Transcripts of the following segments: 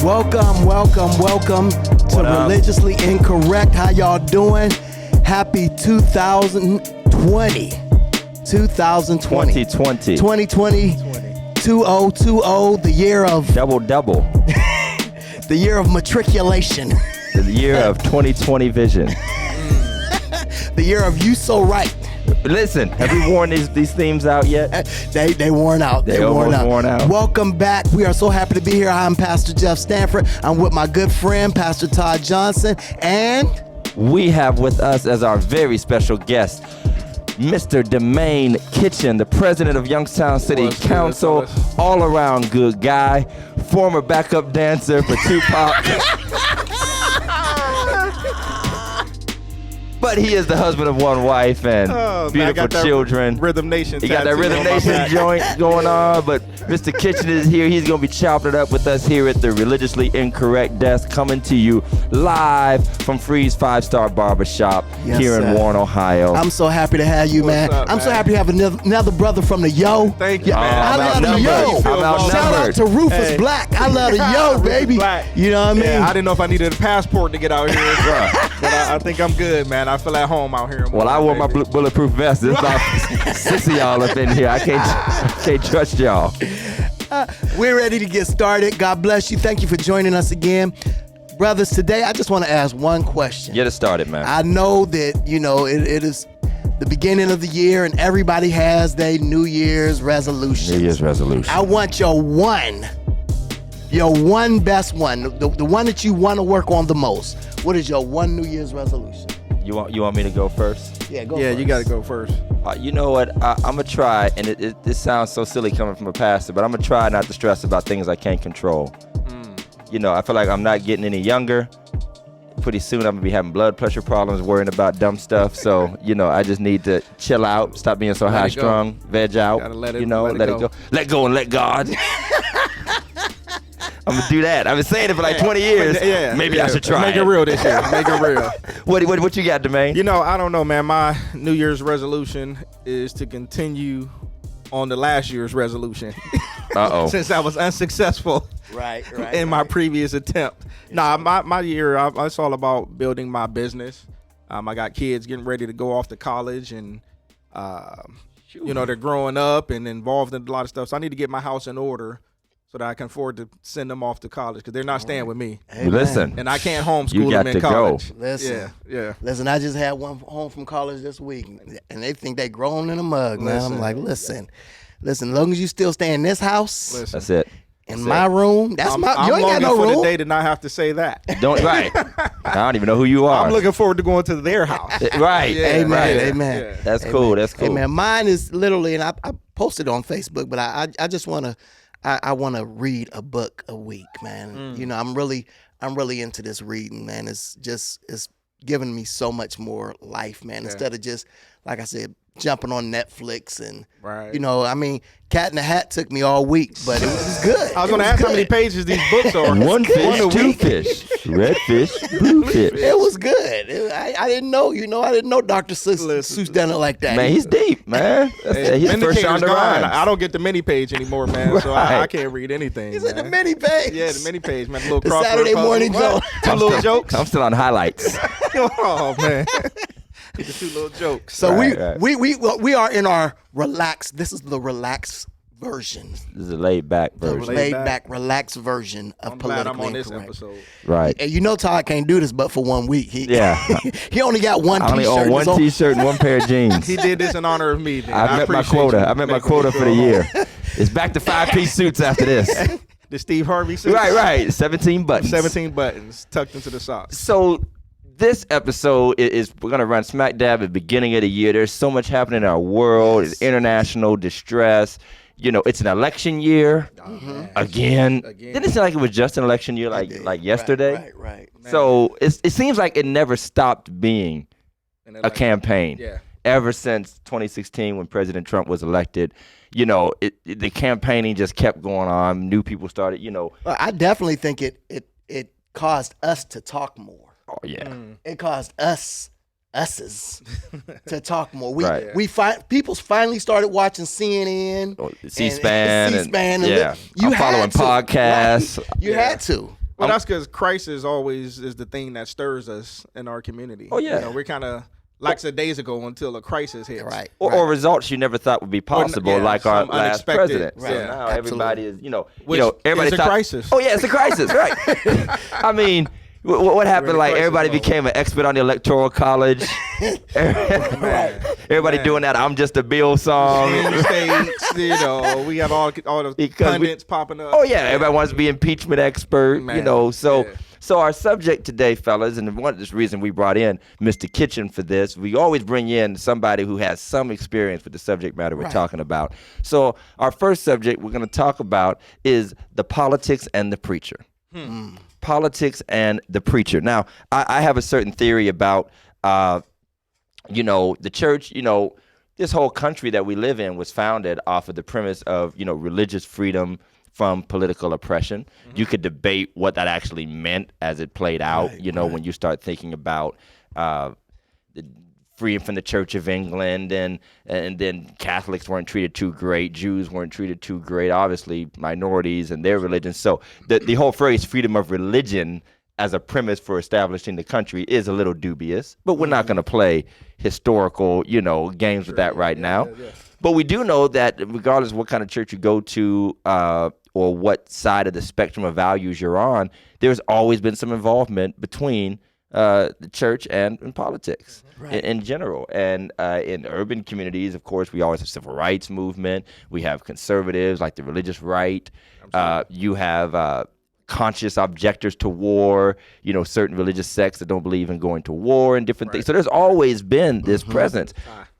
Welcome to Religiously Incorrect. How y'all doing? Happy 2020. 2020. 2020, the year of... Double. The year of matriculation. The year of 2020 vision. The year of you so right. Listen, have you worn these themes out yet? They worn out. They almost worn out. Welcome back. We are so happy to be here. I'm Pastor Jeff Stanford. I'm with my good friend, Pastor Todd Johnson. And we have with us as our very special guest, Mr. DeMaine Kitchen, the president of Youngstown City Council, all-around good guy, former backup dancer for Tupac. But he is the husband of one wife and beautiful children. Rhythm Nation. You got that Rhythm Nation joint going on, but Mr. Kitchen is here. He's going to be chopping it up with us here at the Religiously Incorrect desk, coming to you live from Freeze 5-Star Barbershop here in Warren, Ohio. I'm so happy to have you, man. I'm so happy to have another brother from the Yo. Thank you, man. I love the Yo. Shout out to Rufus Black. I love the Yo, baby. You know what I mean? Yeah, I didn't know if I needed a passport to get out here, but I think I'm good, man. I feel at home out here. Well, I wore my bulletproof vest. There's about 6 of y'all up in here. I can't trust y'all. We're ready to get started. God bless you. Thank you for joining us again. Brothers, today I just want to ask one question. Get it started, man. I know that, it is the beginning of the year and everybody has their New Year's resolutions. New Year's resolution. I want your one best one, the one that you want to work on the most. What is your one New Year's resolution? You want me to go first? Yeah, go Yeah, first. you got to go first. You know what? I'm going to try, and it sounds so silly coming from a pastor, but I'm going to try not to stress about things I can't control. I feel like I'm not getting any younger. Pretty soon I'm going to be having blood pressure problems, worrying about dumb stuff. So, I just need to chill out, stop being so high-strung, veg out. Gotta let it go. Let go and let God. I'm going to do that. I've been saying it for like 20 years. Maybe I should try Make it real this year. Make it real. What you got, DeMaine? I don't know, man. My New Year's resolution is to continue on the last year's resolution. Since I was unsuccessful in my previous attempt. My year, it's all about building my business. I got kids getting ready to go off to college and, they're growing up and involved in a lot of stuff. So I need to get my house in order so that I can afford to send them off to college because they're not staying with me. Hey, listen, and I can't homeschool them in college. Listen, yeah. Listen, I just had one home from college this week, and they think they grown in a mug, man. I'm like, listen, as long as you still stay in this house, that's it. In my room, you ain't got no room. I'm looking for the day to not have to say that. Right. I don't even know who you are. I'm looking forward to going to their house. Right. Yeah, Amen. Yeah. That's cool. That's cool. Hey, man, mine is literally, and I posted on Facebook, but I just want to, I want to read a book a week, man. I'm really into this reading, man. It's giving me so much more life, man. Instead of just, like I said, jumping on Netflix and, Cat in the Hat took me all week, but it was good. I was going to ask how many pages these books are. One fish, two fish, red fish, blue fish. It was good. I didn't know, I didn't know Dr. Seuss done it like that. Man, he's deep, man. He's first on the rhymes. I don't get the mini page anymore, man, so I can't read anything. He's in the mini page. Yeah, the mini page, man. The little the Saturday morning joke. Two little jokes. I'm still on highlights. Oh, man. The two little jokes. So we are in our relaxed. This is the relaxed version. This is a laid back version. The laid back, relaxed version of Politically I'm on this Incorrect. episode. Right. And Todd can't do this but for 1 week. He only got one T-shirt. I only own one T-shirt and one pair of jeans. He did this in honor of me. I met my quota. I met my quota for the year. It's back to 5-piece suits after this. The Steve Harvey suits. Right. 17 buttons. 17 buttons tucked into the socks. So this episode is we're going to run smack dab at the beginning of the year. There's so much happening in our world. It's international distress. It's an election year again. Didn't it seem like it was just an election year like yesterday? Right. So it seems like it never stopped being a campaign. Yeah. Ever since 2016 when President Trump was elected, the campaigning just kept going on. New people started, Well, I definitely think it caused us to talk more. Oh yeah. It caused us to talk more. People finally started watching CNN, C-SPAN, and I'm following podcasts. Right? You had to. Well, that's because crisis always is the thing that stirs us in our community. Oh, yeah. We're kind of lackadaisical until a crisis hits. Right. Or results you never thought would be possible, like our last president. Right. So now everybody is, everybody thought, crisis. Oh yeah, it's a crisis, right? I mean, what happened? Like everybody became an expert on the Electoral College. Everybody doing that "I'm Just a Bill" song. States, we have all the pundits popping up. Oh yeah, everybody wants to be impeachment expert. So our subject today, fellas, and one of the reason we brought in Mr. Kitchen for this, we always bring in somebody who has some experience with the subject matter we're talking about. So our first subject we're going to talk about is the politics and the preacher. Politics and the preacher. Now, I have a certain theory about, the church. This whole country that we live in was founded off of the premise of, religious freedom from political oppression. You could debate what that actually meant as it played out, when you start thinking about the freedom from the Church of England, and then Catholics weren't treated too great, Jews weren't treated too great, obviously minorities and their religion. So the whole phrase freedom of religion as a premise for establishing the country is a little dubious, but we're not going to play historical, games with that right now. But we do know that regardless of what kind of church you go to, or what side of the spectrum of values you're on, there's always been some involvement between the church and politics in general. And in urban communities, of course, we always have civil rights movement. We have conservatives like the religious right. You have conscious objectors to war, certain religious sects that don't believe in going to war and different things. So there's always been this presence.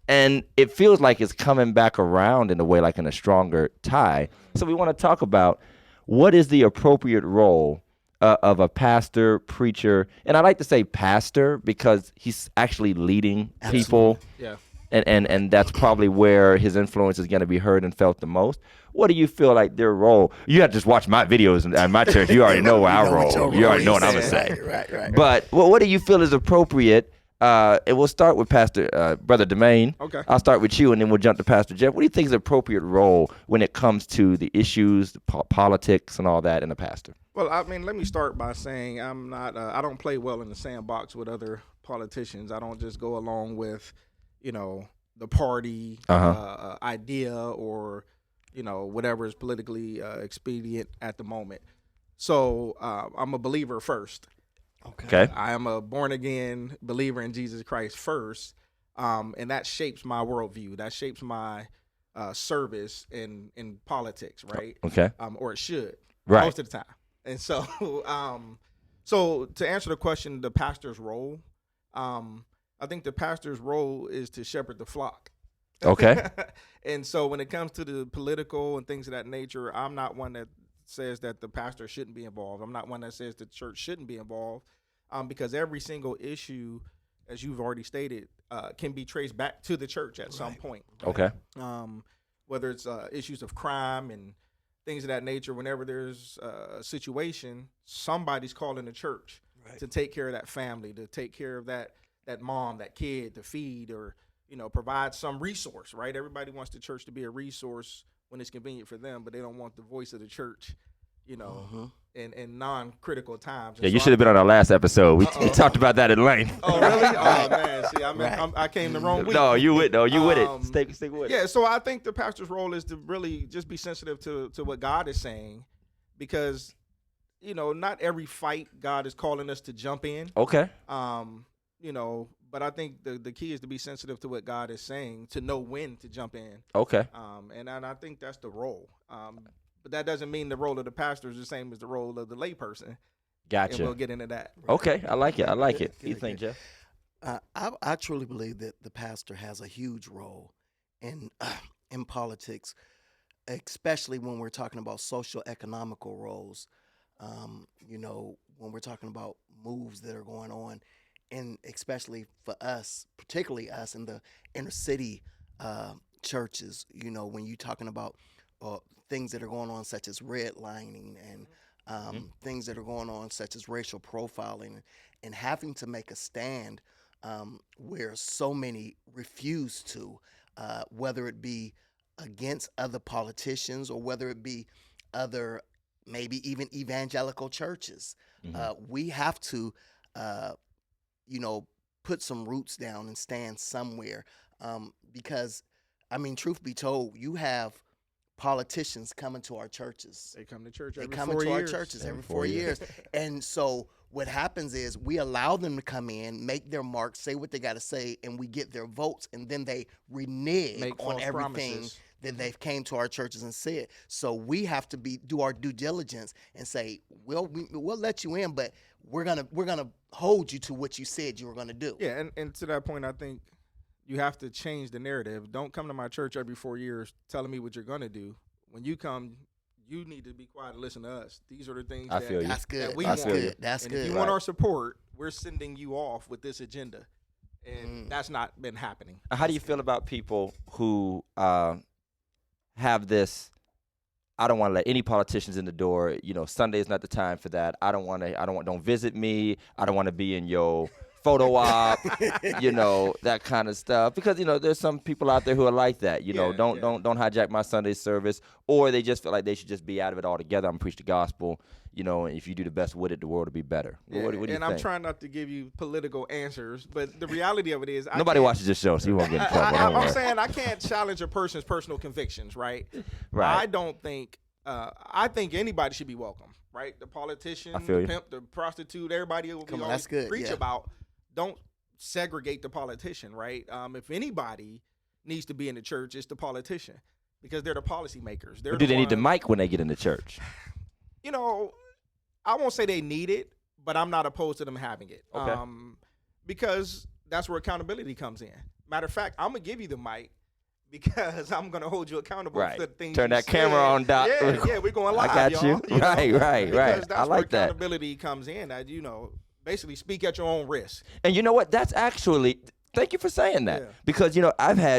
And it feels like it's coming back around in a way, like in a stronger tie. So we want to talk about what is the appropriate role of a pastor, preacher, and I like to say pastor because he's actually leading people. Yeah. And that's probably where his influence is going to be heard and felt the most. What do you feel like their role? You have to just watch my videos and my church. You already know our role. You already know what I'm going to say. Right. But what do you feel is appropriate? And we'll start with Pastor Brother DeMaine. Okay. I'll start with you, and then we'll jump to Pastor Jeff. What do you think is the appropriate role when it comes to the issues, the politics, and all that in a pastor? Well, I mean, let me start by saying I'm not. I don't play well in the sandbox with other politicians. I don't just go along with, the party idea or, whatever is politically expedient at the moment. So I'm a believer first. Okay. I am a born-again believer in Jesus Christ first, and that shapes my worldview. That shapes my service in politics, right? Okay. Or it should, most of the time. And so, so to answer the question, the pastor's role, I think the pastor's role is to shepherd the flock. Okay. And so when it comes to the political and things of that nature, I'm not one that says that the pastor shouldn't be involved. I'm not one that says the church shouldn't be involved, because every single issue, as you've already stated, can be traced back to the church at some point. Okay. Whether it's issues of crime and things of that nature, whenever there's a situation, somebody's calling the church to take care of that family, to take care of that mom, that kid, to feed or, provide some resource, right? Everybody wants the church to be a resource when it's convenient for them, but they don't want the voice of the church, in non-critical times. And yeah, you should have been on our last episode. We talked about that at length. Oh, really? Oh, man. See, I came the wrong week. No, you with it. Stick with it. Yeah, so I think the pastor's role is to really just be sensitive to what God is saying, because, not every fight God is calling us to jump in. Okay. But I think the key is to be sensitive to what God is saying, to know when to jump in. Okay. And I think that's the role. But that doesn't mean the role of the pastor is the same as the role of the layperson. Gotcha. And we'll get into that. Okay, I like it. What do you think, Jeff? I truly believe that the pastor has a huge role in politics, especially when we're talking about social economical roles. When we're talking about moves that are going on, and especially for us, particularly us in the inner city churches, when you're talking about things that are going on such as redlining and things that are going on such as racial profiling, and having to make a stand where so many refuse to, whether it be against other politicians or whether it be other maybe even evangelical churches. We have to, put some roots down and stand somewhere. Because, I mean, truth be told, you have politicians coming to our churches. They come to church They every come 4 into years. our churches every 4 years. And so what happens is we allow them to come in, make their mark, say what they got to say, and we get their votes, and then they renege on everything that they've came to our churches and said. So we have to do our due diligence and say, we'll let you in, but we're gonna hold you to what you said you were gonna do. Yeah, and to that point, I think you have to change the narrative. Don't come to my church every 4 years telling me what you're gonna do. When you come, you need to be quiet and listen to us. These are the things That's good. that we That's want. good. That's and good. If you want our support, we're sending you off with this agenda, and that's not been happening. How do you feel about people who have this? I don't want to let any politicians in the door. Sunday is not the time for that. Don't visit me. I don't want to be in your photo op, that kind of stuff. Because there's some people out there who are like that. Don't hijack my Sunday service, or they just feel like they should just be out of it altogether. I'm preach the gospel. And if you do the best with it, the world will be better. Yeah, what do you think? I'm trying not to give you political answers, but the reality of it is, nobody watches this show, so you won't get in trouble. I'm saying I can't challenge a person's personal convictions, right? Right. I don't think. I think anybody should be welcome, right? The politician, the pimp, the prostitute, everybody will be always preach about. Don't segregate the politician, right? If anybody needs to be in the church, it's the politician, because they're the policymakers. Do they need the mic when they get in the church? I won't say they need it, but I'm not opposed to them having it. Okay. Because that's where accountability comes in. Matter of fact, I'm going to give you the mic because I'm going to hold you accountable for the things Turn that said. camera on, Doc. Yeah, we're going live, I got y'all, you. Right. Because that's I like where that. accountability comes in. That, basically speak at your own risk. And you know what? That's actually, thank you for saying that. Yeah. Because,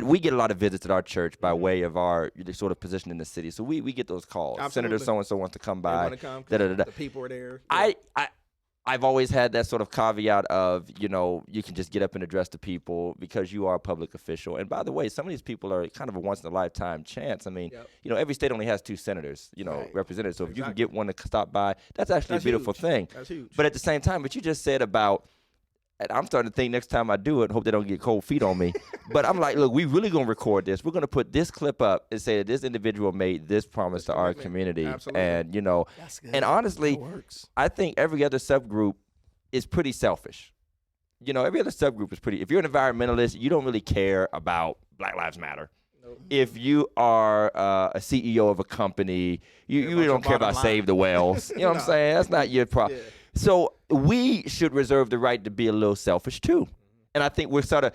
we get a lot of visits at our church by way of our sort of position in the city. So we get those calls. Absolutely. Senator so-and-so wants to come by. They want to come 'cause the people are there. Yeah. I've always had that sort of caveat of, you can just get up and address the people because you are a public official. And by the way, some of these people are kind of a once-in-a-lifetime chance. I mean, every state only has 2 senators, represented. So if you can get one to stop by, that's actually a beautiful thing. That's huge. But at the same time, what you just said about, and I'm starting to think next time I do it, hope they don't get cold feet on me. But I'm like, look, we really going to record this. We're going to put this clip up and say that this individual made this promise to our community. Absolutely. And, That's good. and honestly, That works. I think every other subgroup is pretty selfish. Every other subgroup is pretty, if you're an environmentalist, you don't really care about Black Lives Matter. Nope. If you are a CEO of a company, you really don't care about Save the Whales. You know what I'm saying? That's not your problem. Yeah. So we should reserve the right to be a little selfish too. And I think we're sort of,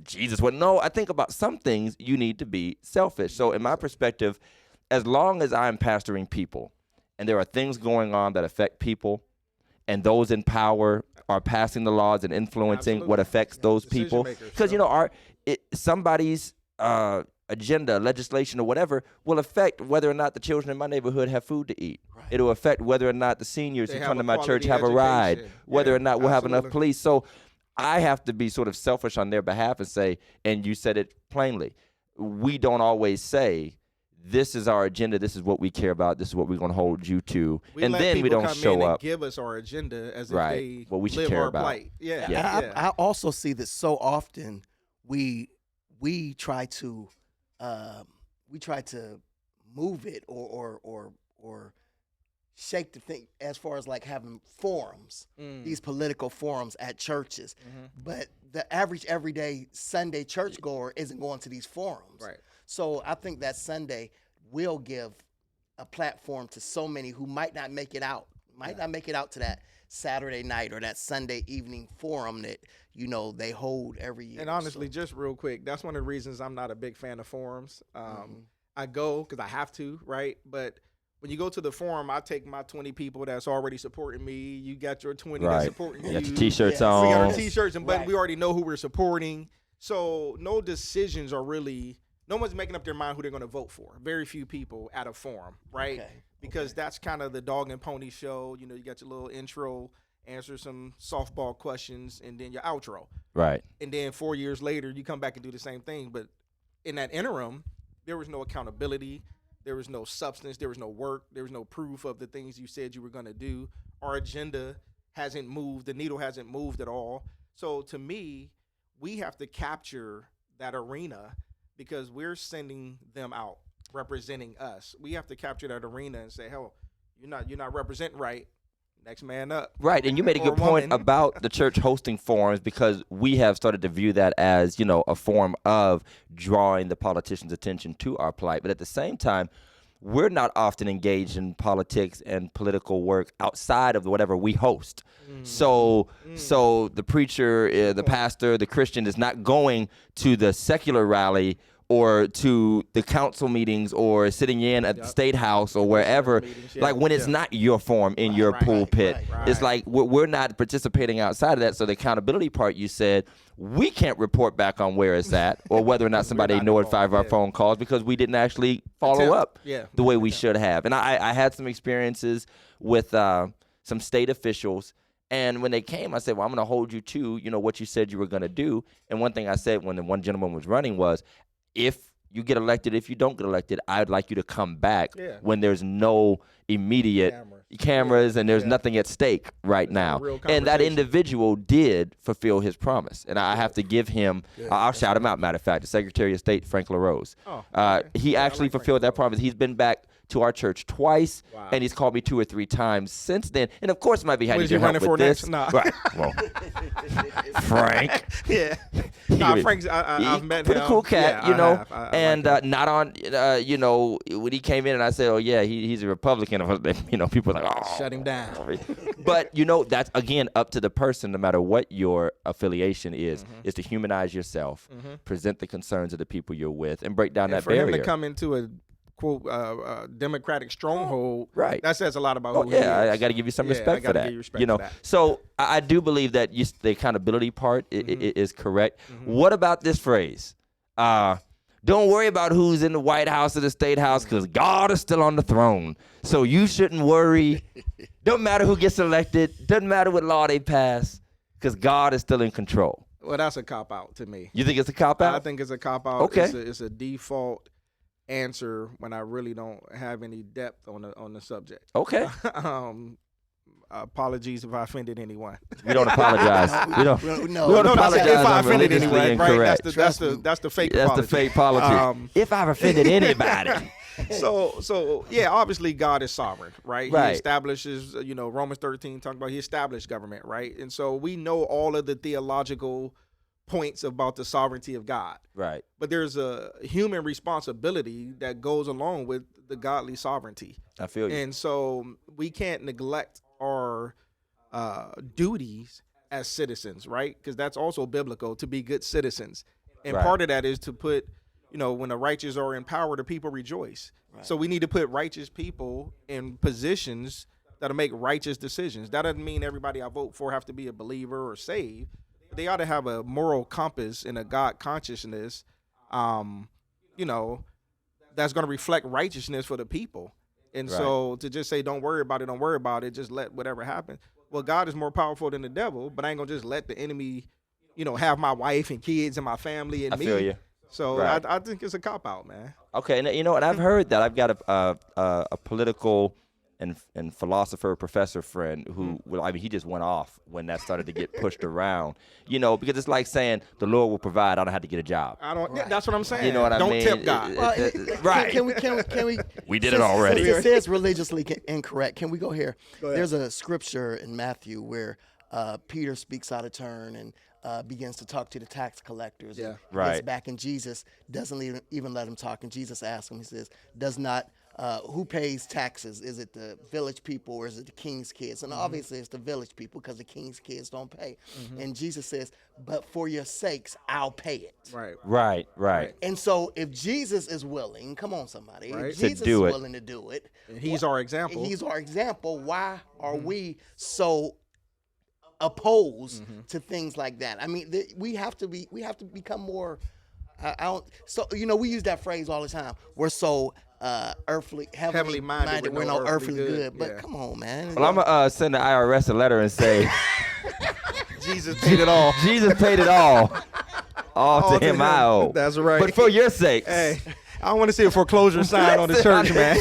Jesus would no, I think about some things you need to be selfish. So in my perspective, as long as I'm pastoring people and there are things going on that affect people and those in power are passing the laws and influencing what affects those people. Because, somebody's agenda, legislation, or whatever will affect whether or not the children in my neighborhood have food to eat. Right. It'll affect whether or not the seniors who come to my church have a ride, whether or not we'll have enough police. So I have to be sort of selfish on their behalf and say, and you said it plainly, we don't always say, this is our agenda, this is what we care about, this is what we're going to hold you to. And then we don't show up. Give us our agenda as if they what we should care about. Plight. Yeah. I also see that so often we try to move it or shake the thing as far as like having forums, these political forums at churches. But the average everyday Sunday churchgoer isn't going to these forums. Right. So I think that Sunday will give a platform to so many who might not make it out, not make it out to that Saturday night or that Sunday evening forum that, they hold every year. And honestly, just real quick, that's one of the reasons I'm not a big fan of forums. I go because I have to, right? But when you go to the forum, I take my 20 people that's already supporting me. You got your 20 that's supporting you. You got your T-shirts on. We got our T-shirts, but we already know who we're supporting. So no decisions are really... No one's making up their mind who they're going to vote for. Very few people at a forum, right? Because that's kind of the dog and pony show. You got your little intro, answer some softball questions, and then your outro. Right. And then 4 years later, you come back and do the same thing. But in that interim, there was no accountability. There was no substance. There was no work. There was no proof of the things you said you were going to do. Our agenda hasn't moved. The needle hasn't moved at all. So to me, we have to capture that arena because we're sending them out, representing us. We have to capture that arena and say, hell, you're not representing right. Next man up. Right, and you made a good point about the church hosting forums because we have started to view that as, a form of drawing the politicians' attention to our plight. But at the same time, we're not often engaged in politics and political work outside of whatever we host. So the preacher, the pastor, the Christian is not going to the secular rally or to the council meetings or sitting in at the state house or wherever, like when it's not your forum in your pulpit. It's like we're not participating outside of that. So the accountability part, you said, we can't report back on where it's at or whether or not somebody notified our phone calls because we didn't actually follow up the way we should have. And I had some experiences with some state officials. And when they came, I said, well, I'm going to hold you to, what you said you were going to do. And one thing I said when the one gentleman was running was, if you get elected, if you don't get elected, I'd like you to come back when there's no immediate cameras and there's nothing at stake right now. And that individual did fulfill his promise. And I have to give him, I'll shout him out, matter of fact, the Secretary of State, Frank LaRose. He actually fulfilled that promise. He's been back to our church twice, and he's called me 2 or 3 times since then. And of course, might be having to help with this. Nah. Right. Well, Frank. Frank's. I've met him. Pretty cool cat, I like not on. When he came in, and I said, "Oh yeah, he's a Republican." People are like, "Oh, shut him down." But that's again up to the person, no matter what your affiliation is to humanize yourself, present the concerns of the people you're with, and break down that barrier. For him to come into a quote democratic stronghold, right? That says a lot about who he is. I got to give you some respect for that. So I do believe that the accountability part is correct. What about this phrase? Don't worry about who's in the White House or the State House because God is still on the throne. So you shouldn't worry. Don't matter who gets elected. Doesn't matter what law they pass because God is still in control. Well, that's a cop-out to me. You think it's a cop-out? I think it's a cop-out. Okay. It's a default answer when I really don't have any depth on the subject. Okay. Apologies if I offended anyone. We don't apologize. We don't apologize if I offended anyone. Incorrect. Right? That's the fake apology. That's the fake apology. If I've offended anybody. So obviously God is sovereign, right? He establishes, Romans 13 talking about he established government, right? And so we know all of the theological points about the sovereignty of God. Right. But there's a human responsibility that goes along with the godly sovereignty. I feel you. And so we can't neglect our duties as citizens, right? Because that's also biblical, to be good citizens. And part of that is to put, when the righteous are in power, the people rejoice. Right. So we need to put righteous people in positions that'll make righteous decisions. That doesn't mean everybody I vote for have to be a believer or saved. They ought to have a moral compass and a God consciousness, that's going to reflect righteousness for the people. And so to just say, don't worry about it, just let whatever happen. Well, God is more powerful than the devil, but I ain't going to just let the enemy, have my wife and kids and my family and me. I feel you. So I think it's a cop-out, man. Okay, and and I've heard that. I've got a political and philosopher professor friend who, he just went off when that started to get pushed around, because it's like saying the Lord will provide. I don't have to get a job. That's what I'm saying. You know what I mean? Don't tip God. Right. Can we? We did it already. Since it says religiously incorrect, can we go here? There's a scripture in Matthew where Peter speaks out of turn and begins to talk to the tax collectors. Yeah. Gets back, and Jesus doesn't even let him talk. And Jesus asks him, he says, who pays taxes? Is it the village people or is it the king's kids? And obviously it's the village people because the king's kids don't pay. And Jesus says, but for your sakes, I'll pay it. Right. And so if Jesus is willing, come on somebody, if Jesus is willing to do it. And he's our example. Why are we so opposed to things like that? I mean, we have to become more, we use that phrase all the time. We're so heavenly minded. We're no earthly good. But come on, man. Well, I'm gonna send the IRS a letter and say, Jesus paid it all. Jesus paid it all. All to him I owe. That's right. But for your sakes, I don't want to see a foreclosure sign on the church, man.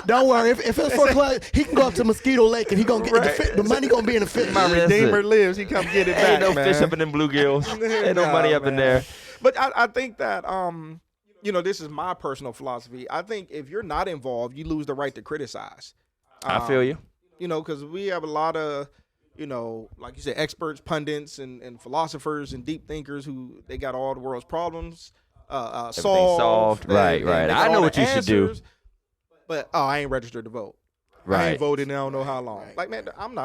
Don't worry. If it's foreclosure, he can go up to Mosquito Lake and he gonna get the money gonna be in the fish. My Redeemer lives. He come get it back. Ain't no man. fish up in them bluegills. Ain't no money up in there. But I think that this is my personal philosophy. I think if you're not involved, you lose the right to criticize. I feel you. Because we have a lot of, like you said, experts, pundits, and philosophers and deep thinkers who they got all the world's problems solved. Right. I know what you should do. But I ain't registered to vote. Right. I ain't voted in I don't know how long. Like, man, I'm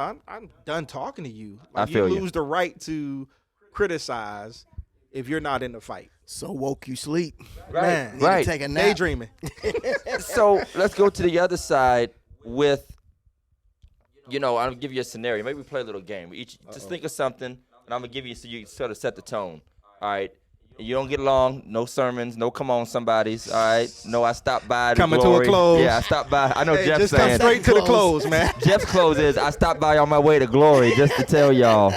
done talking to you. Like, I feel you lose the right to criticize if you're not in the fight. So woke you sleep. Man, Need to take a nap. Daydreaming. So let's go to the other side with, I'll give you a scenario. Maybe we play a little game. Just think of something, and I'm going to give you so you sort of set the tone. All right? You don't get along, no sermons, no come on somebody's, all right? No, I stopped by the Coming glory. to a close. Yeah, I stopped by. I know Jeff's just saying. come straight to the close, man. Jeff's close is, I stopped by on my way to glory just to tell y'all.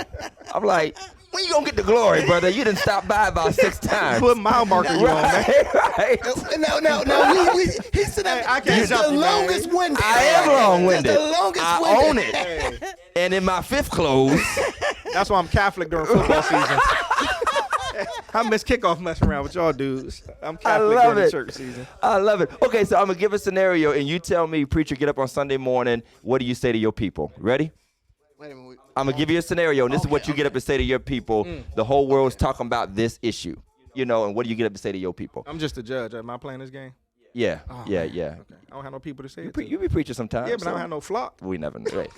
I'm like, when you gonna get the glory, brother? You didn't stop by about 6 times. Put mile marker you on, man. Right. No. He said I can't that's the jump you, man. longest winded. I am long-winded. That's the longest I winded. own it. And in my 5th close. That's why I'm Catholic during football season. I miss kickoff messing around with y'all dudes. I'm Catholic during the church season. I love it. Okay, so I'm going to give a scenario, and you tell me, preacher, get up on Sunday morning. What do you say to your people? Ready? Wait a minute. I'm going to give you a scenario, and this is what you get up and say to your people. The whole world's talking about this issue, and what do you get up and say to your people? I'm just a judge. Am I playing this game? Yeah, yeah. Okay. I don't have no people to say it to. You be preaching sometimes. Yeah, but I don't have no flock. We never know. Right.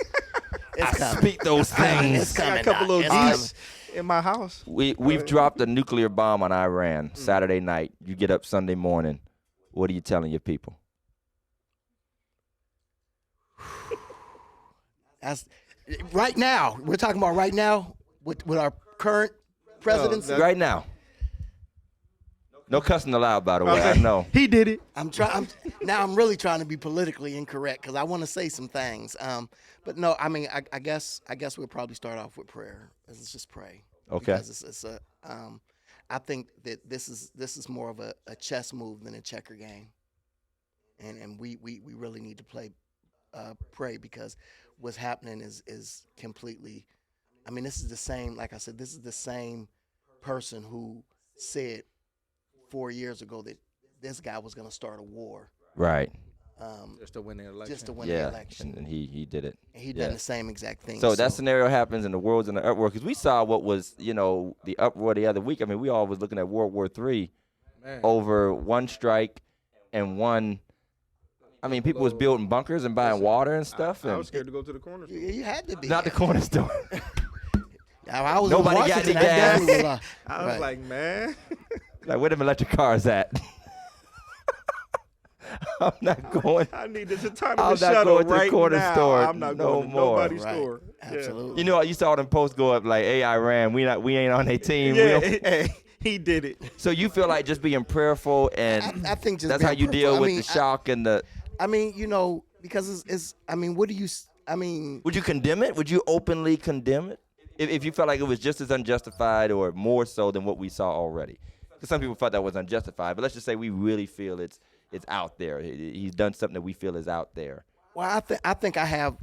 It's coming. Speak those things. It's I coming. got a couple little geese in my house. We've dropped a nuclear bomb on Iran Saturday night. You get up Sunday morning. What are you telling your people? That's right now. We're talking about right now with our current presidency. Right now. No cussing allowed, by the way. I know. He did it. I'm really trying to be politically incorrect because I want to say some things. But no, I mean, I guess we'll probably start off with prayer. Let's just pray. Okay. Because I think that this is more of a chess move than a checker game, and we really need to pray because what's happening is completely. I mean, this is the same. Like I said, this is the same person who said 4 years ago that this guy was going to start a war. Right. Just to win the election. Just to win the election. And he did it. And he done the same exact thing. So that scenario happens and the world's in the uproar. Because we saw what was, the uproar the other week. I mean, we all was looking at World War III over one strike and one. I mean, people was building bunkers and buying water and stuff. I was scared to go to the corner store. You had to be. Not the corner store. I was Nobody in got any Washington. gas. I was like, man. Like, where them electric cars at? I'm not going. I need this autonomous I'm not shuttle going to the right corner now. store. I'm not no going to more. nobody's Right. store. Absolutely. You know, you saw them posts go up like, "Hey, Iran, we ain't on their team." Yeah, hey, he did it. So you feel like just being prayerful and I think just that's how being you deal prayerful. with the shock and the. I mean, because it's. I mean, what do you? I mean, Would you condemn it? Would you openly condemn it if you felt like it was just as unjustified or more so than what we saw already? Because some people felt that was unjustified, but let's just say we really feel it's out there. He's done something that we feel is out there. well, I think I have,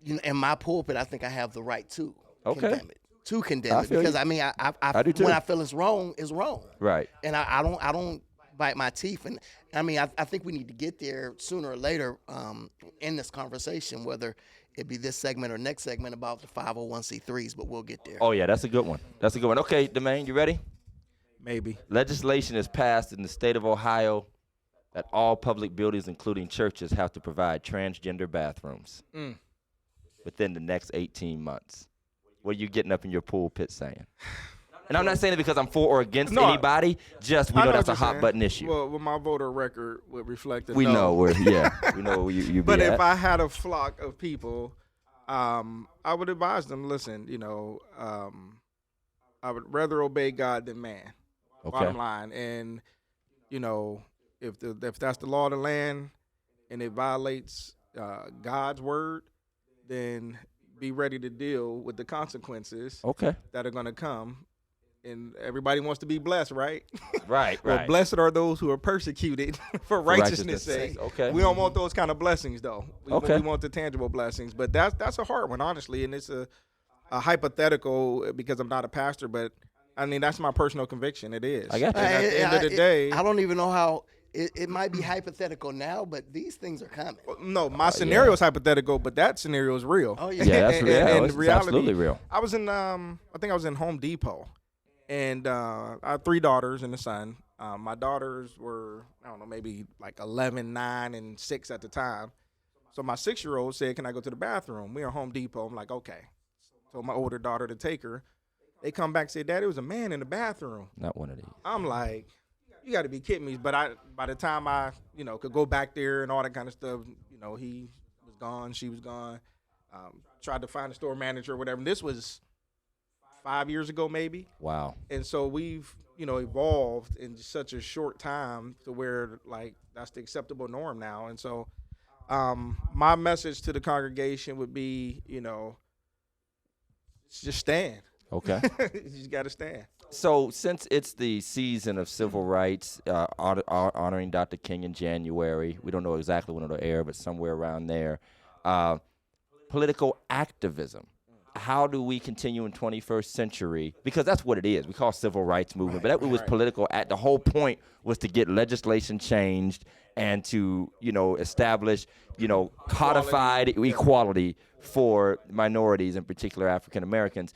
in my pulpit, I think I have the right to condemn it. To condemn I it feel because you. I mean, I do too. when I feel it's wrong, it's wrong. Right. And I don't bite my teeth. And I mean, I think we need to get there sooner or later in this conversation, whether it be this segment or next segment about the 501c3s, but we'll get there. Oh yeah, that's a good one. That's a good one. Okay, DeMaine, you ready? Maybe. Legislation is passed in the state of Ohio that all public buildings, including churches, have to provide transgender bathrooms within the next 18 months. What are you getting up in your pulpit saying? And I'm not saying it because I'm for or against anybody. Just we know that's a hot button issue. Well, my voter record would reflect it. We know where, we know where you be But at. if I had a flock of people, I would advise them. Listen, I would rather obey God than man. Okay. Bottom line, and if that's the law of the land, and it violates God's word, then be ready to deal with the consequences Okay. that are going to come And everybody wants to be blessed, right? Right. Well, blessed are those who are persecuted for righteousness' sake. Okay. We don't want those kind of blessings, though. We Okay. want the tangible blessings. But that's a hard one, honestly. And it's a hypothetical because I'm not a pastor, but I mean, that's my personal conviction. It is. I got you. And at the end of the day, I don't even know how it might be hypothetical now, but these things are coming. No, my scenario is hypothetical, but that scenario is real. Oh yeah, Yeah, that's real. And It's absolutely real. I was in, I think I was in Home Depot, and I have 3 daughters and a son. My daughters were, I don't know, maybe like 11, 9, and 6 at the time. So my 6-year-old said, "Can I go to the bathroom?" We're at Home Depot. I'm like, okay. Told my older daughter to take her. They come back and say, "Dad, there was a man in the bathroom." Not one of these. I'm like, you got to be kidding me. But by the time I, could go back there and all that kind of stuff, he was gone, she was gone. Tried to find a store manager or whatever. And this was 5 years ago, maybe. Wow. And so we've, evolved in such a short time to where, like, that's the acceptable norm now. And so my message to the congregation would be, just stand. Okay. You just got to stand. So since it's the season of civil rights, honoring Dr. King in January, we don't know exactly when it'll air, but somewhere around there, political activism. How do we continue in 21st century? Because that's what it is. We call it civil rights movement, but that was political. The whole point was to get legislation changed and to, establish, codified equality for minorities, in particular African Americans.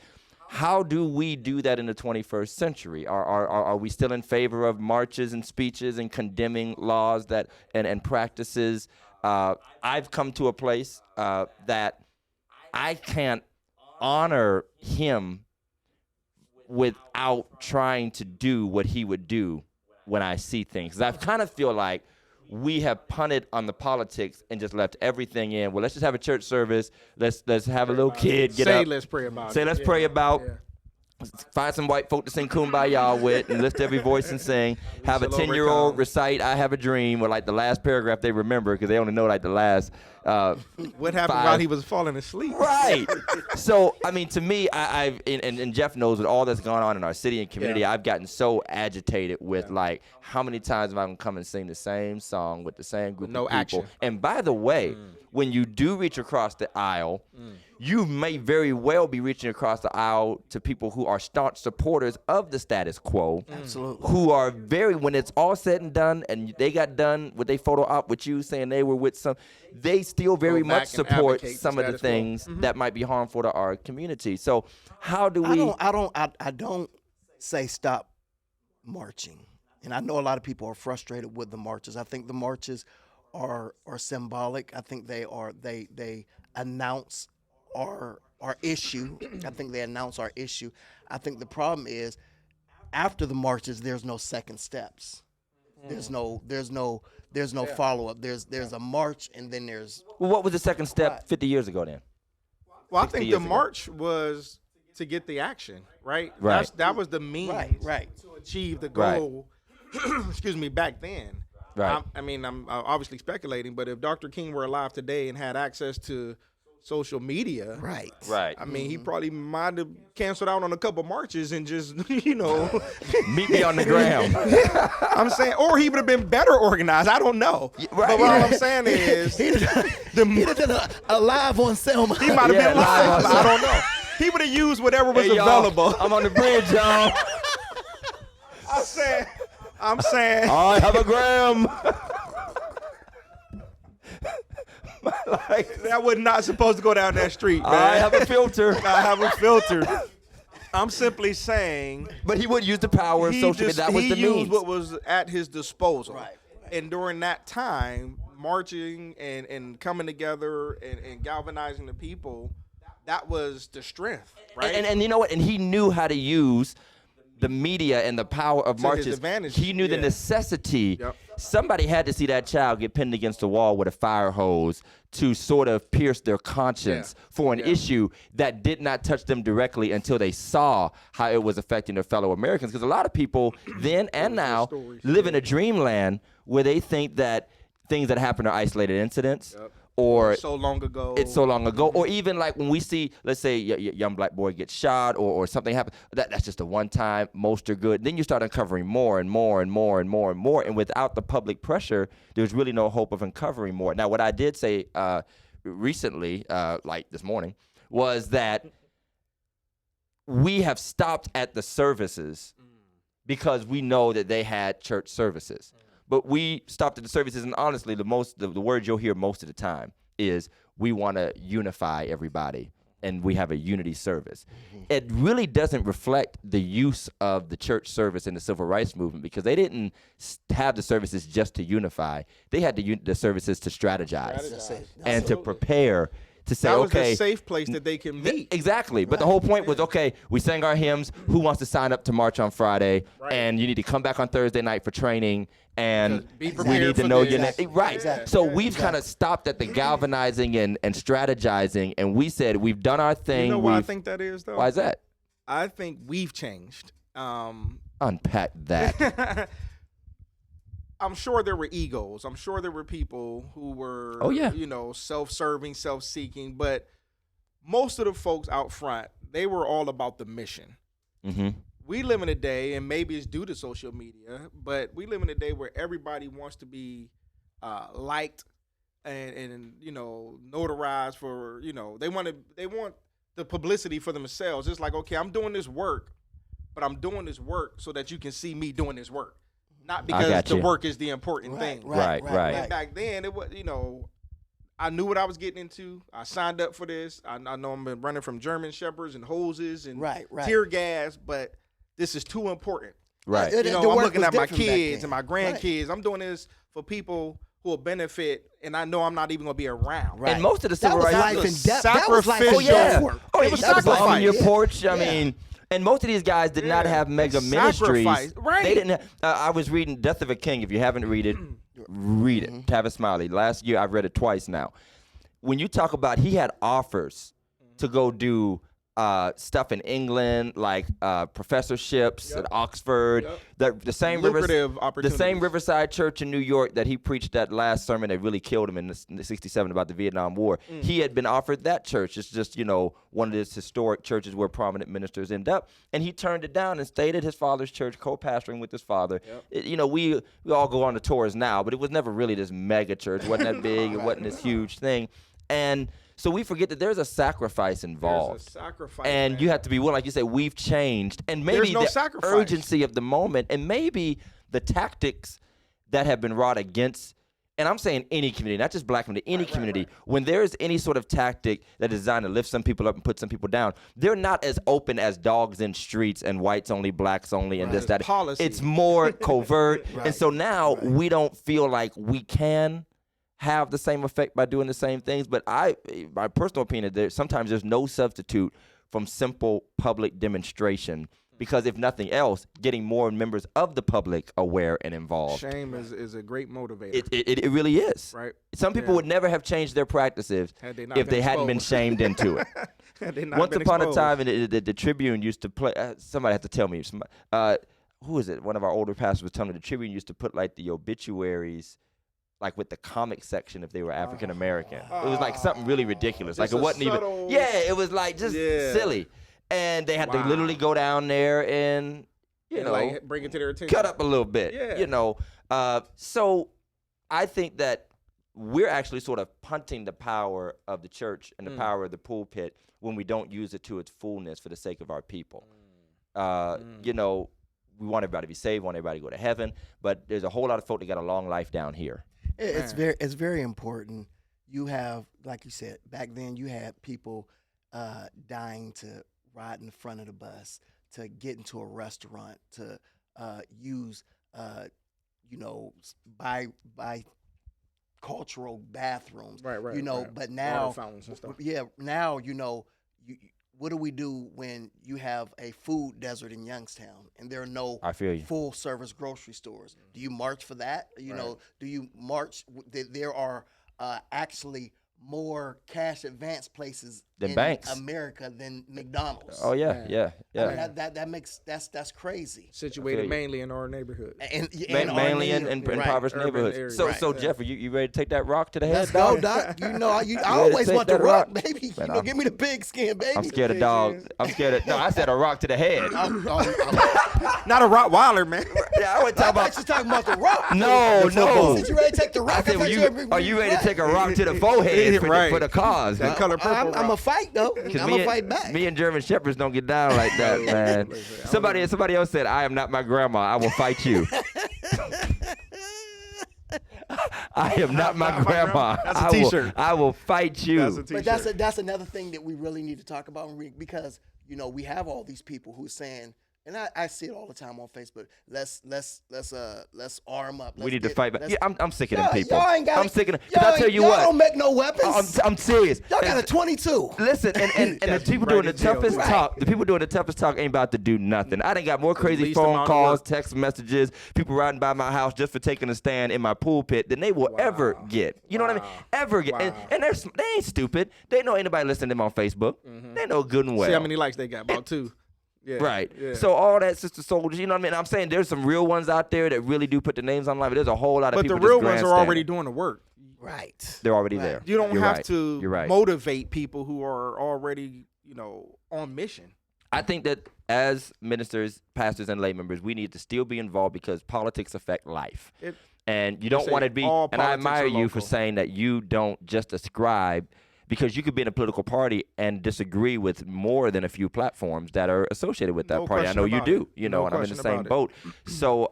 How do we do that in the 21st century? Are we still in favor of marches and speeches and condemning laws that and practices? I've come to a place that I can't honor him without trying to do what he would do when I see things. 'Cause I kind of feel like we have punted on the politics and just left everything in. Well, let's just have a church service. Let's have a little kid get up. Let's pray about it. Say let's pray about. Yeah. Find some white folk to sing Kumbaya with and lift every voice and sing. Have a 10-year-old recite "I Have a Dream" or like the last paragraph they remember because they only know like the last. What happened 5. while he was falling asleep? Right. So, I mean, to me, I've and Jeff knows with all that's going on in our city and community, I've gotten so agitated with like how many times am I going to come and sing the same song with the same group of people. Action. And by the way, when you do reach across the aisle, you may very well be reaching across the aisle to people who are staunch supporters of the status quo. Absolutely. Who are when it's all said and done and they got done with their photo op with you saying they were with some, they still very much support some of the things that might be harmful to our community. So how do we? I don't say stop marching. And I know a lot of people are frustrated with the marches. I think the marches are symbolic. I think they announce our issue. I think they announce our issue. I think the problem is after the marches, there's no second steps. There's no follow up. There's a march and then there's. Well, what was the second step 50 years ago then? Well, I think the march was to get the action, right? Right. That was the means to achieve the goal. Excuse me, back then. Right. I'm obviously speculating, but if Dr. King were alive today and had access to social media, right. I mean, he probably might have canceled out on a couple marches and just, meet me on the ground. I'm saying, or he would have been better organized. I don't know. Right. But what I'm saying is, he'd have done a live on Selma. He might have been live. I don't know. He would have used whatever was available. I'm on the bridge, y'all. I'm saying. I have a gram. Like, that was not supposed to go down that street, man. I have a filter. I have a filter. I'm simply saying. But he would use the power of social media. That was the means. He used what was at his disposal. Right. And during that time, marching and coming together and galvanizing the people, that was the strength, right? And you know what? And he knew how to use the media and the power of marches. His advantage. He knew the necessity. Yep. Somebody had to see that child get pinned against the wall with a fire hose to sort of pierce their conscience for an issue that did not touch them directly until they saw how it was affecting their fellow Americans. Because a lot of people then and now live in a dreamland where they think that things that happen are isolated incidents or it's so long ago. Or even like when we see, let's say, a young black boy gets shot or something happens, that's just a one time, most are good. Then you start uncovering more and more and more and more and more. And without the public pressure, there's really no hope of uncovering more. Now, what I did say recently, like this morning, was that we have stopped at the services because we know that they had church services. But we stopped at the services, and honestly, the word you'll hear most of the time is we want to unify everybody, and we have a unity service. It really doesn't reflect the use of the church service in the civil rights movement, because they didn't have the services just to unify. They had the services to strategize. And to prepare. To say, that was okay, the safe place that they can meet. Exactly. But the whole point was, okay, we sang our hymns. Who wants to sign up to march on Friday? Right. And you need to come back on Thursday night for training. And we need to know your name. Right. Exactly. So we've kind of stopped at the galvanizing and strategizing. And we said, we've done our thing. You know why I think that is, though? Why is that? I think we've changed. Unpack that. I'm sure there were egos. I'm sure there were people who were, self-serving, self-seeking. But most of the folks out front, they were all about the mission. Mm-hmm. We live in a day, and maybe it's due to social media, but we live in a day where everybody wants to be liked and notarized for, they want the publicity for themselves. It's like, okay, I'm doing this work, but I'm doing this work so that you can see me doing this work. Not because the work is the important thing. Right. And back then, it was, I knew what I was getting into. I signed up for this. I know I'm been running from German shepherds and hoses and tear gas, but this is too important. Right. I'm looking at my kids and my grandkids. Right. I'm doing this for people who will benefit, and I know I'm not even going to be around. Right. And most of the civil rights life and death. Sacrificial work. It was sacrifice. On your porch. I mean. And most of these guys did not have mega ministries. Right. They didn't. I was reading Death of a King. If you haven't read it, read it. Tavis Smiley. Last year, I've read it twice now. When you talk about, he had offers to go do stuff in England, like professorships at Oxford. The same Riverside Church in New York that he preached that last sermon that really killed him in the 67 about the Vietnam War. He had been offered that church. It's just, one of these historic churches where prominent ministers end up. And he turned it down and stayed at his father's church, co-pastoring with his father. We all go on the tours now, but it was never really this mega church. It wasn't that big. It wasn't this huge thing. And so we forget that there's a sacrifice involved. There's a sacrifice, and man. you have to be willing, like you say, we've changed. And maybe the urgency of the moment, and maybe the tactics that have been wrought against, and I'm saying any community, not just black community, any community, when there's any sort of tactic that is designed to lift some people up and put some people down, they're not as open as dogs in streets and whites only, blacks only, and this, that. Policy. It's more covert. And so now we don't feel like we can have the same effect by doing the same things. But my personal opinion, sometimes there's no substitute from simple public demonstration, because if nothing else, getting more members of the public aware and involved. Shame is a great motivator. It really is. Right. Some people would never have changed their practices if they hadn't been shamed into it. Once upon a time, the Tribune used to play. Somebody had to tell me. Who is it? One of our older pastors was telling me the Tribune used to put like the obituaries, like with the comic section if they were African American. It was like something really ridiculous. Like it wasn't even. Yeah, it was like just silly. And they had to literally go down there and like bring it to their attention, cut up a little bit. So I think that we're actually sort of punting the power of the church and the power of the pulpit when we don't use it to its fullness for the sake of our people. We want everybody to be saved, want everybody to go to heaven, but there's a whole lot of folk that got a long life down here. It's very important. You have, like you said, back then you had people dying to ride in the front of the bus, to get into a restaurant, to use, by cultural bathrooms. Right. But now, fountains and stuff. Now, what do we do when you have a food desert in Youngstown and there are no full service grocery stores? Do you march for that? Do you march? There are actually more cash advance places than in banks. America than McDonald's. Oh yeah. I mean, that's crazy. Situated mainly in our neighborhood. Mainly in impoverished neighborhoods. So Jeffrey, you ready to take that rock to the head? Let's go, Doc. You know, I always want the rock, baby. Man, give me the big skin, baby. I'm scared of dogs. No, I said a rock to the head. Not a Rottweiler, man. Yeah, I would talk about. You talking about the rock? No. Since you ready to take the rock? Are you ready to take a rock to the forehead for the cause? That color purple. I'm a fight though. I'm gonna fight back. Me and German Shepherds don't get down like that, man. Somebody else said, "I am not my grandma. I will fight you." I am not my grandma. That's a T-shirt. I will fight you. But that's another thing that we really need to talk about, because we have all these people who are saying, and I see it all the time on Facebook. Let's arm up. We need to fight back. Yeah, I'm sick of them people. Y'all ain't got I'm sick of them. Because I tell you y'all what, don't make no weapons. I'm serious. Y'all got a 22. Listen, and the people doing the toughest talk, the people doing the toughest talk ain't about to do nothing. I done got more crazy phone calls, text messages, people riding by my house just for taking a stand in my pulpit than they will ever get. You know what I mean? Ever get. And they ain't stupid. They know ain't nobody listening to them on Facebook. They know good and well. See how many likes they got? About 2. Yeah, right. Yeah. So all that sister soldiers, you know what I mean? I'm saying there's some real ones out there that really do put the names on live. There's a whole lot of people. But the real ones are already doing the work. Right. They're already there. You don't have to motivate people who are already, on mission. I think that as ministers, pastors, and lay members, we need to still be involved because politics affect life. And you don't want to be, and I admire you for saying that you don't just ascribe, because you could be in a political party and disagree with more than a few platforms that are associated with that party. I know you do, and I'm in the same boat. So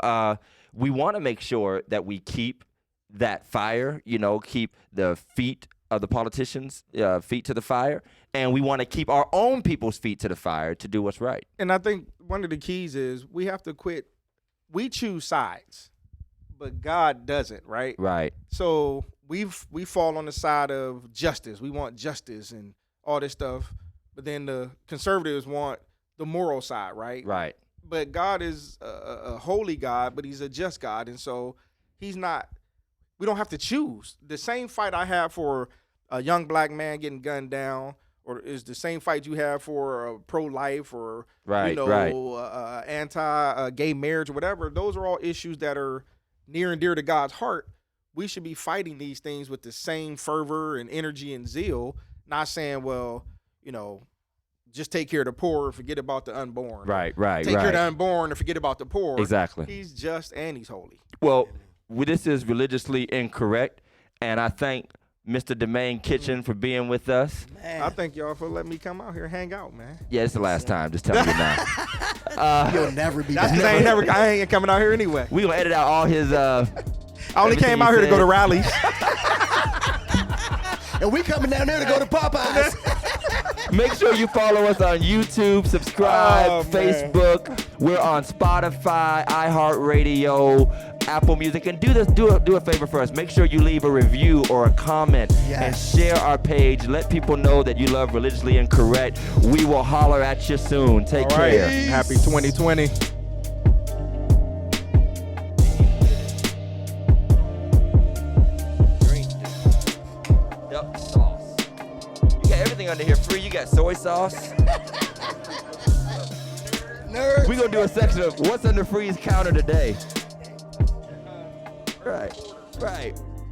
we want to make sure that we keep that fire, keep the feet of the politicians' feet to the fire, and we want to keep our own people's feet to the fire to do what's right. And I think one of the keys is we have to quit. We choose sides, but God doesn't, right? Right. So we fall on the side of justice. We want justice and all this stuff. But then the conservatives want the moral side, right? Right. But God is a holy God, but he's a just God. And so we don't have to choose. The same fight I have for a young black man getting gunned down or is the same fight you have for pro-life or, anti-gay marriage or whatever. Those are all issues that are near and dear to God's heart. We should be fighting these things with the same fervor and energy and zeal, not saying, just take care of the poor and forget about the unborn. Right. Take care of the unborn and forget about the poor. Exactly. He's just and he's holy. Well, this is religiously incorrect, and I thank Mr. DeMaine Kitchen for being with us. Man. I thank y'all for letting me come out here and hang out, man. Yeah, it's the last time. Just telling you now. You'll never be back. I ain't coming out here anyway. We gonna edit out all his I only came out here to go to rallies. And we coming down there to go to Popeyes. Make sure you follow us on YouTube, subscribe, Facebook. We're on Spotify, iHeart Radio, Apple Music. And do a favor for us. Make sure you leave a review or a comment and share our page. Let people know that you love Religiously Incorrect. We will holler at you soon. Take care. Happy 2020. Under here free. You got soy sauce. Nerds. We're gonna do a section of what's on the freeze counter today. Right.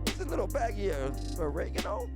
It's a little baggie of oregano.